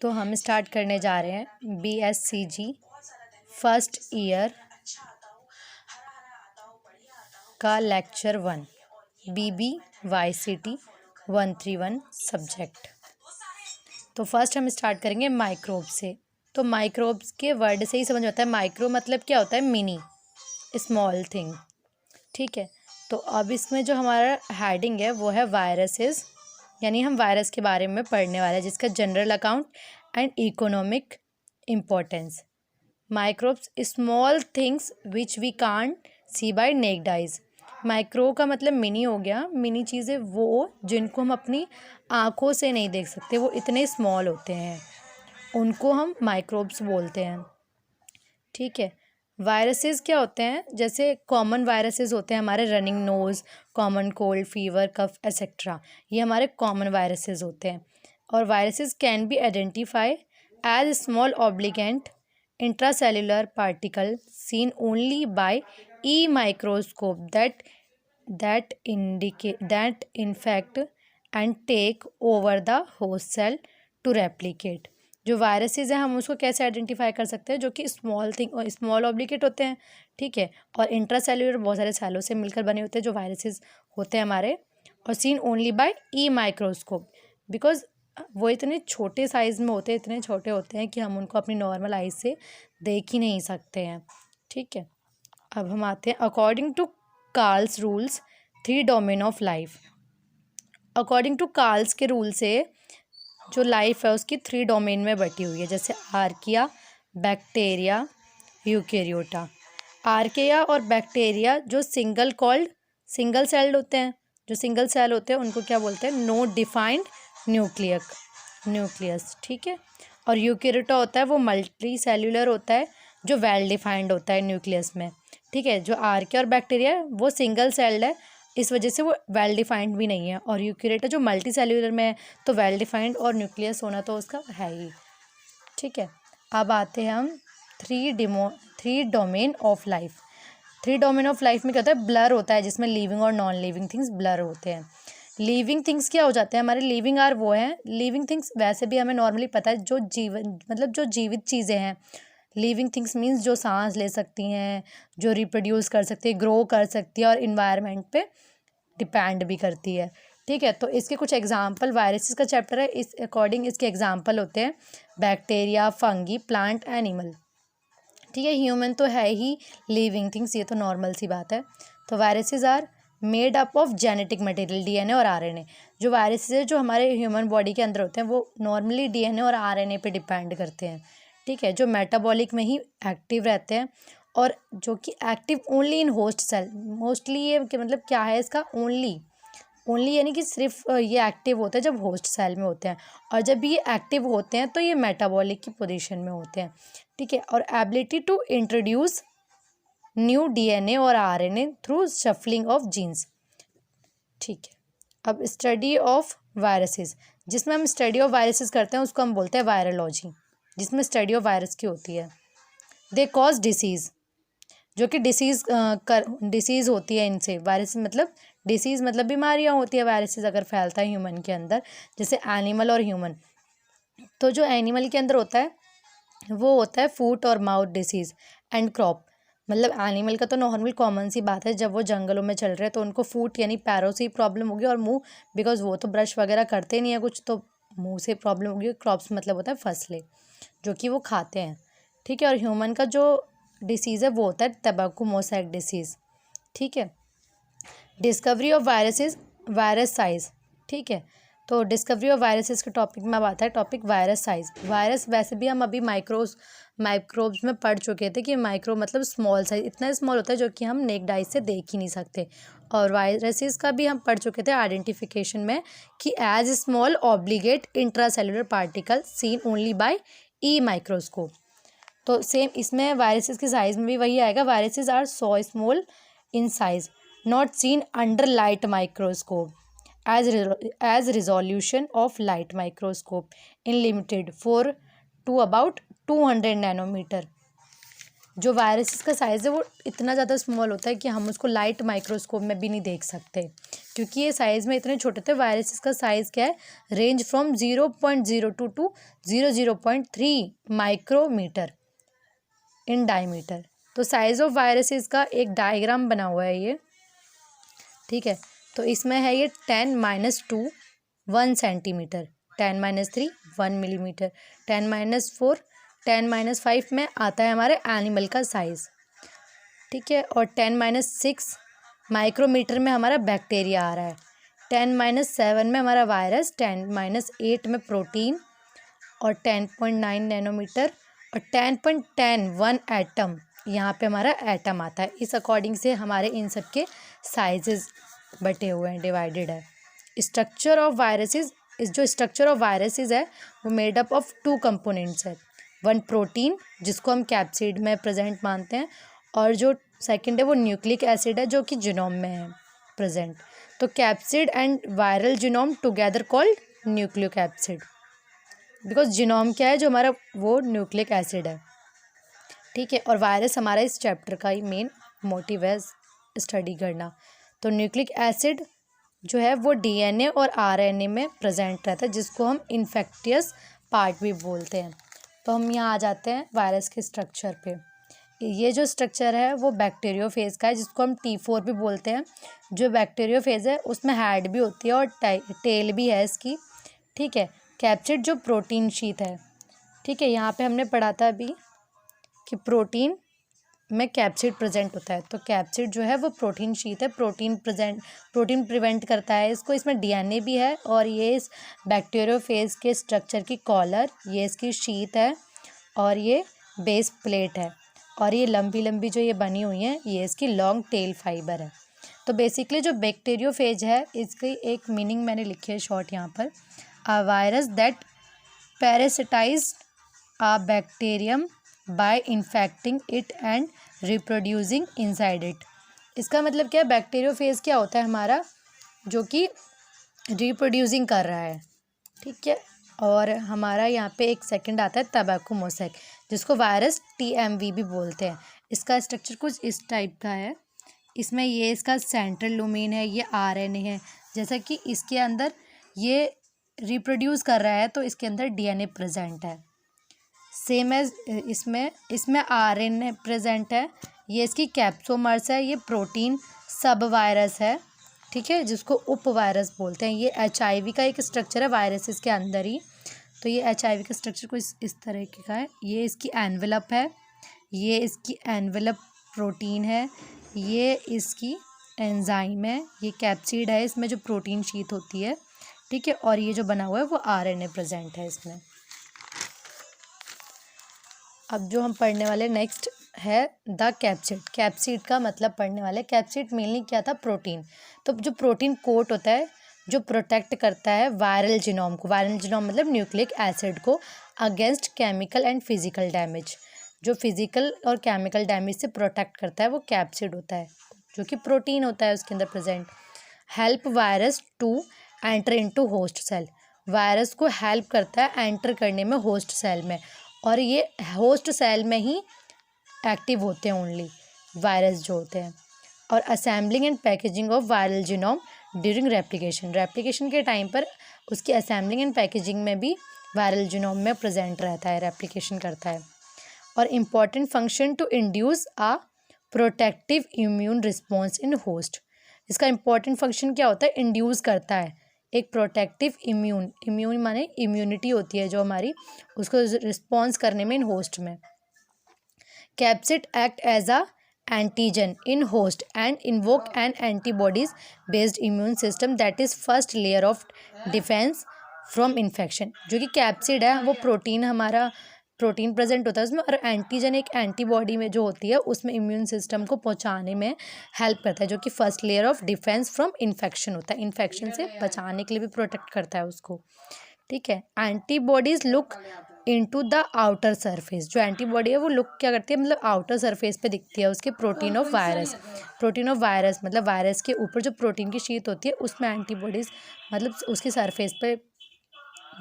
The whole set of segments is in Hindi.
तो हम स्टार्ट करने जा रहे हैं BSCG फर्स्ट ईयर का लेक्चर 1 BBYCT 131 सब्जेक्ट। तो फर्स्ट हम स्टार्ट करेंगे माइक्रोब से। तो माइक्रोब्स के वर्ड से ही समझ आता है माइक्रो मतलब क्या होता है, मिनी, स्मॉल थिंग। ठीक है, तो अब इसमें जो हमारा हेडिंग है वो है वायरसेस, यानी हम वायरस के बारे में पढ़ने वाले हैं जिसका general account and economic importance. Microbes small things which we can't see by naked eyes. Micro का मतलब मिनी हो गया, मिनी चीज़ें वो जिनको हम अपनी आँखों से नहीं देख सकते, वो इतने स्मॉल होते हैं, उनको हम माइक्रोब्स बोलते हैं। ठीक है, वायरसेस क्या होते हैं, जैसे कॉमन वायरसेस होते हैं हमारे running nose, common cold, fever, cough etcetera, ये हमारे कॉमन वायरसेस होते हैं। और viruses can be identify as small obligate intracellular particle seen only by E microscope that infect and take over the host cell to replicate। जो वायरसेस हैं हम उसको कैसे आइडेंटिफाई कर सकते हैं, जो कि स्मॉल थिंग और स्मॉल ऑब्लिकेट होते हैं। ठीक है, और इंट्रासेल्युलर बहुत सारे सेलों से मिलकर बने होते हैं जो वायरसेस होते हैं हमारे, और scene only by E microscope because वो इतने छोटे साइज़ में होते हैं, इतने छोटे होते हैं कि हम उनको अपनी नॉर्मल आइज से देख ही नहीं सकते हैं। ठीक है, अब हम आते हैं according to Carl's rules 3 domain of life. According to Carl's के रूल से जो लाइफ है उसकी 3 डोमेन में बटी हुई है, जैसे आर्किया, बैक्टीरिया, यूकेरियोटा। आर्किया और बैक्टीरिया जो सिंगल सेल्ड होते हैं, जो सिंगल सेल होते हैं उनको क्या बोलते हैं, नो डिफाइंड न्यूक्लियस। ठीक है, और यूकेरियोटा होता है वो मल्टी सेल्यूलर होता है जो वेल डिफाइंड होता है न्यूक्लियस में। ठीक है, जो आर्किया और बैक्टीरिया वो सिंगल सेल्ड है, इस वजह से वो वेल डिफाइंड भी नहीं है, और यूकेरियोटा जो मल्टी सेल्यूलर में है तो वेल डिफाइंड और न्यूक्लियस होना तो उसका है ही। ठीक है, अब आते हैं हम 3 domain of life. 3 domain of life में क्या होता है, ब्लर होता है जिसमें लिविंग और नॉन लिविंग थिंग्स ब्लर होते हैं। लिविंग थिंग्स क्या हो जाते हैं हमारे, लिविंग आर वो हैं, लिविंग थिंग्स वैसे भी हमें नॉर्मली पता है जो जीवन मतलब जो जीवित चीज़ें हैं। लिविंग थिंग्स मीन्स जो सांस ले सकती हैं, जो रिप्रोड्यूस कर सकती है, ग्रो कर सकती है और इन्वायरमेंट पे डिपेंड भी करती है। ठीक है, तो इसके कुछ एग्जांपल, वायरसेस का चैप्टर है, इस अकॉर्डिंग इसके एग्जांपल होते हैं बैक्टीरिया, फंगी, प्लांट, एनिमल। ठीक है, ह्यूमन तो है ही लिविंग थिंग्स, ये तो नॉर्मल सी बात है। तो viruses are made up of genetic material, DNA और आरएनए। जो वायरसेस है जो हमारे ह्यूमन बॉडी के अंदर होते हैं वो नॉर्मली डीएनए और आरएनए पे डिपेंड करते हैं। ठीक है, जो मेटाबॉलिक में ही एक्टिव रहते हैं और जो कि active only in host cell. Mostly ये मतलब क्या है इसका, ओनली यानी कि सिर्फ ये एक्टिव होता है जब होस्ट सेल में होते हैं, और जब ये एक्टिव होते हैं तो ये मेटाबॉलिक की पोजीशन में होते हैं। ठीक है, और ability to introduce new DNA और RNA through shuffling of genes. ठीक है, अब स्टडी ऑफ वायरसेस, जिसमें हम स्टडी ऑफ वायरसेस करते हैं उसको हम बोलते हैं वायरोलॉजी, जिसमें स्टडी ऑफ वायरस की होती है। दे कॉज डिसीज़, जो कि डिसीज़ होती है इनसे, वायरस मतलब डिसीज़ मतलब बीमारियां होती है वायरसेस अगर फैलता है ह्यूमन के अंदर, जैसे एनिमल और ह्यूमन। तो जो एनिमल के अंदर होता है वो होता है फूट और माउथ डिसीज़ एंड क्रॉप। मतलब एनिमल का तो नॉर्मल कॉमन सी बात है, जब वो जंगलों में चल रहे हैं तो उनको फूट यानी पैरों से ही प्रॉब्लम होगी, और मुंह, बिकॉज वो तो ब्रश वगैरह करते नहीं है कुछ, तो मुंह से प्रॉब्लम होगी। क्रॉप्स मतलब होता है फसलें जो कि वो खाते हैं। ठीक है, और ह्यूमन का जो डिसीज़ है वो होता है टबैको मोसैक डिसीज़। ठीक है, discovery of viruses, virus size. ठीक है, तो डिस्कवरी ऑफ वायरसेस के टॉपिक में अब आता है टॉपिक वायरस साइज। वायरस वैसे भी हम अभी माइक्रोब्स में पढ़ चुके थे कि माइक्रो मतलब स्मॉल साइज, इतना स्मॉल होता है जो कि हम नेक्ड आई से देख ही नहीं सकते। और वायरसेस का भी हम पढ़ चुके थे आइडेंटिफिकेशन में कि as small obligate intracellular particle seen only by E microscope. तो सेम इसमें वायरसेस की साइज में भी वही आएगा, viruses are so small in size not seen under light microscope as resolution of light microscope in limited for to about 200 nanometer। जो वायरसेस का साइज़ है वो इतना ज़्यादा स्मॉल होता है कि हम उसको लाइट माइक्रोस्कोप में भी नहीं देख सकते, क्योंकि ये साइज़ में इतने छोटे होते हैं। वायरसेस का साइज़ क्या है, range from 0.02 to 0.3 micrometer in diameter. तो साइज़ ऑफ वायरसेस का एक डायग्राम बना हुआ है ये, ठीक है। तो इसमें है ये 10-2 1 सेंटीमीटर, 10-3 1 मिलीमीटर, 10-4 10-5 में आता है हमारे एनिमल का साइज़, ठीक है। और 10-6 माइक्रोमीटर में हमारा बैक्टीरिया आ रहा है, 10-7 में हमारा वायरस, 10-8 में प्रोटीन, और 10.9 नैनोमीटर, और 10.10 1 एटम, यहाँ पे हमारा एटम आता है। इस अकॉर्डिंग से हमारे इन सब के साइजेस बटे हुए हैं, डिवाइडेड है। स्ट्रक्चर ऑफ वायरसेस, इस जो स्ट्रक्चर ऑफ वायरसेस है वो मेड अप ऑफ 2 कंपोनेंट्स है। वन प्रोटीन जिसको हम कैप्सिड में प्रेजेंट मानते हैं, और जो सेकंड है वो न्यूक्लिक एसिड है जो कि जीनोम में है प्रेजेंट। तो capsid and viral genome together called nucleic acid, because genome क्या है, जो हमारा वो न्यूक्लिक एसिड है, ठीक है। और वायरस हमारा इस चैप्टर का ही मेन मोटिव है स्टडी करना। तो न्यूक्लिक एसिड जो है वो डीएनए और आरएनए में प्रेजेंट रहता है, जिसको हम इन्फेक्टियस पार्ट भी बोलते हैं। तो हम यहाँ आ जाते हैं वायरस के स्ट्रक्चर पे। ये जो स्ट्रक्चर है वो बैक्टीरियोफेज का है, जिसको हम T4 भी बोलते हैं। जो बैक्टीरियोफेज है उसमें हेड भी होती है और टेल भी है इसकी, ठीक है। कैप्सिड जो प्रोटीन शीट है, ठीक है, यहाँ पे हमने पढ़ा था अभी कि प्रोटीन में कैप्सिड प्रेजेंट होता है। तो कैप्सिड जो है वो प्रोटीन शीट है, प्रोटीन प्रिवेंट करता है इसको। इसमें डीएनए भी है, और ये इस बैक्टीरियोफेज के स्ट्रक्चर की कॉलर, ये इसकी शीट है, और ये बेस प्लेट है, और ये लंबी लंबी जो ये बनी हुई है ये इसकी लॉन्ग टेल फाइबर है। तो बेसिकली जो बैक्टीरियोफेज है इसकी एक मीनिंग मैंने लिखी है शॉर्ट यहाँ पर, a virus that parasitize a bacterium by infecting it and reproducing inside it. इसका मतलब क्या है, बैक्टीरियोफेज क्या होता है हमारा, जो कि रिप्रोड्यूसिंग कर रहा है, ठीक है। और हमारा यहाँ पे एक सेकंड आता है तंबाकू मोसैक, जिसको वायरस TMV भी बोलते हैं। इसका स्ट्रक्चर कुछ इस टाइप का है। इसमें ये इसका सेंट्रल लुमेन है, ये RNA है। जैसा कि इसके अंदर ये रिप्रोड्यूस कर रहा है तो इसके अंदर DNA प्रेजेंट है। सेम एज इसमें RNA प्रेजेंट है। ये इसकी कैप्सोमर्स है, ये प्रोटीन सब वायरस है, ठीक है, जिसको उप वायरस बोलते हैं। ये HIV का एक स्ट्रक्चर है वायरसेस के अंदर ही। तो ये HIV का स्ट्रक्चर कुछ इस तरह का है। ये इसकी एनवेलप है, ये इसकी एनवेलप प्रोटीन है, ये इसकी एंजाइम है, ये कैप्सिड है, इसमें जो प्रोटीन शीट होती है, ठीक है। और ये जो बना हुआ है वो RNA प्रेजेंट है इसमें। अब जो हम पढ़ने वाले नेक्स्ट है द कैप्सिड। कैप्सिड का मतलब पढ़ने वाले, कैप्सिड मेनली क्या था, प्रोटीन। तो जो प्रोटीन कोट होता है जो प्रोटेक्ट करता है वायरल जीनोम को, वायरल जीनोम मतलब न्यूक्लिक एसिड को, against chemical and physical damage. जो फिजिकल और केमिकल डैमेज से प्रोटेक्ट करता है वो कैप्सिड होता है, जो कि प्रोटीन होता है उसके अंदर present. Help virus to enter into host cell, virus को हेल्प करता है एंटर करने में होस्ट सेल में, और ये होस्ट सेल में ही एक्टिव होते हैं ओनली वायरस जो होते हैं। और assembling and packaging of viral genome during replication के टाइम पर उसकी असेंबलिंग एंड पैकेजिंग में भी वायरल जीनोम में प्रेजेंट रहता है, रेप्लिकेशन करता है। और important function to induce a protective immune response in host, इसका इम्पॉर्टेंट फंक्शन क्या होता है, इंड्यूस करता है एक प्रोटेक्टिव इम्यून माने इम्यूनिटी होती है जो हमारी, उसको रिस्पॉन्स करने में इन होस्ट में। Capsid act as a antigen in host and invoke an antibodies based immune system that is first layer of defence from infection. जो कि कैप्सिड है वो प्रोटीन, हमारा प्रोटीन प्रेजेंट होता है उसमें, और एंटीजन एक एंटीबॉडी में जो होती है उसमें इम्यून सिस्टम को पहुंचाने में हेल्प करता है, जो कि first layer of defence from infection होता है, इन्फेक्शन से बचाने के लिए भी प्रोटेक्ट करता है उसको, ठीक है। Antibodies look into the outer surface, जो एंटीबॉडी है वो लुक क्या करती है, मतलब आउटर सरफेस पे दिखती है उसके प्रोटीन ऑफ वायरस मतलब वायरस के ऊपर जो प्रोटीन की शीट होती है उसमें एंटीबॉडीज मतलब उसकी सरफेस पे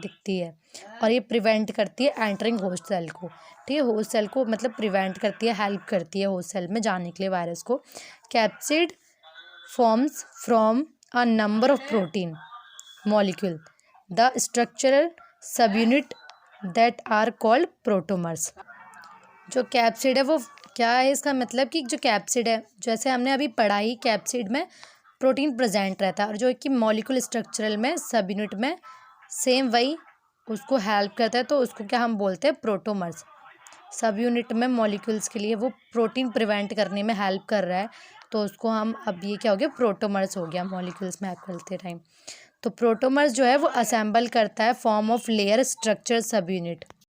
दिखती है और ये प्रिवेंट करती है एंटरिंग होस्ट सेल को। ठीक है, होस्ट सेल को मतलब प्रिवेंट करती है, हेल्प करती है होस्ट सेल में जाने के लिए वायरस को। Capsid forms from a number of protein molecule the structural subunit that are called protomers. जो कैप्सिड है वो क्या है, इसका मतलब कि जो कैप्सिड है, जैसे हमने अभी पढ़ा ही, कैप्सिड में प्रोटीन प्रेजेंट रहता है और जो कि मॉलिक्यूल स्ट्रक्चरल में सब यूनिट में सेम वही उसको हेल्प करता है, तो उसको क्या हम बोलते हैं, प्रोटोमर्स। सब यूनिट में मॉलिक्यूल्स के लिए वो प्रोटीन प्रिवेंट करने में हेल्प कर रहा है, तो उसको हम, अब ये क्या हो गया, प्रोटोमर्स हो गया मॉलिक्यूल्स में हेल्प करते टाइम। तो प्रोटोमर्स जो है वो असेंबल करता है फॉर्म ऑफ लेयर स्ट्रक्चर सब यूनिट।